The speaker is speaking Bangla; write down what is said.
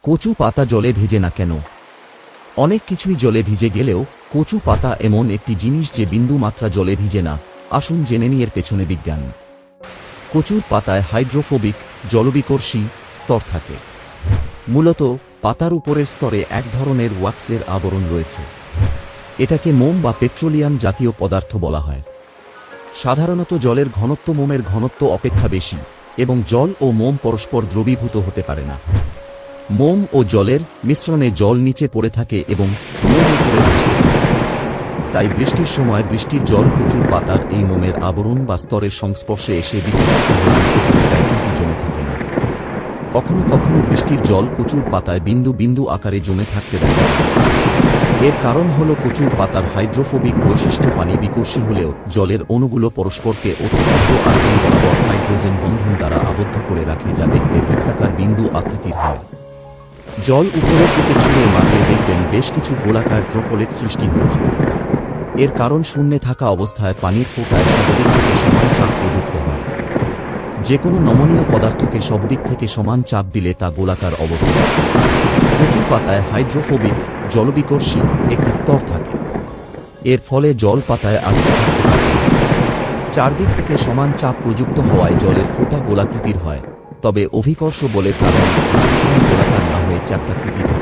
কচু পাতা জলে ভিজে না কেন? অনেক কিছুই জলে ভিজে গেলেও কচু পাতা এমন একটি জিনিস যে বিন্দু মাত্রা জলে ভিজে না। আসুন জেনে নিই এর পেছনে বিজ্ঞান। কচুর পাতায় হাইড্রোফোবিক জলবিকর্ষী স্তর থাকে। মূলত পাতার উপরের স্তরে এক ধরনের ওয়াক্সের আবরণ রয়েছে। এটাকে মোম বা পেট্রোলিয়াম জাতীয় পদার্থ বলা হয়। সাধারণত জলের ঘনত্ব মোমের ঘনত্ব অপেক্ষা বেশি এবং জল ও মোম পরস্পর দ্রবীভূত হতে পারে না। মোম ও জলের মিশ্রণে জল নিচে পড়ে থাকে এবং মোম উপরে ভেসে থাকে। তাই বৃষ্টির সময় বৃষ্টির জল কচুর পাতার এই মোমের আবরণ বা স্তরের সংস্পর্শে এসে বিকশিত হয়ে নিচে পড়ে যায়, কিন্তু জমে থাকে না। কখনো কখনো বৃষ্টির জল কচুর পাতায় বিন্দু বিন্দু আকারে জমে থাকতে দেখা যায়। এর কারণ হল কচুর পাতার হাইড্রোফোবিক বৈশিষ্ট্য। পানি বিকর্ষী হলেও জলের অণুগুলো পরস্পরকে অতিরিক্ত আয়তন বরাবর হাইড্রোজেন বন্ধন দ্বারা আবদ্ধ করে রাখে, যা দেখতে বৃত্তাকার বিন্দু আকৃতির হয়। জল উপরের দিকে ছুঁড়ে মারলে দেখবেন বেশ কিছু গোলাকার ড্রপলেট সৃষ্টি হয়েছে। এর কারণ শূন্যে থাকা অবস্থায় পানির ফোঁটায় সবদিক থেকে সমান চাপ প্রযুক্ত হয়। যে কোনো নমনীয় পদার্থকে সবদিক থেকে সমান চাপ দিলে তা গোলাকার অবস্থা। কচু পাতায় হাইড্রোফোবিক জলবিকর্ষী একটি স্তর থাকে। এর ফলে জল পাতায় আটকে থাকতে পারে। চারদিক থেকে সমান চাপ প্রযুক্ত হওয়ায় জলের ফোঁটা গোলাকৃতির হয়, তবে অভিকর্ষ বলের কারণে শোষণ গোলাকার না হয়ে চ্যাপ্টাকৃতির হয়।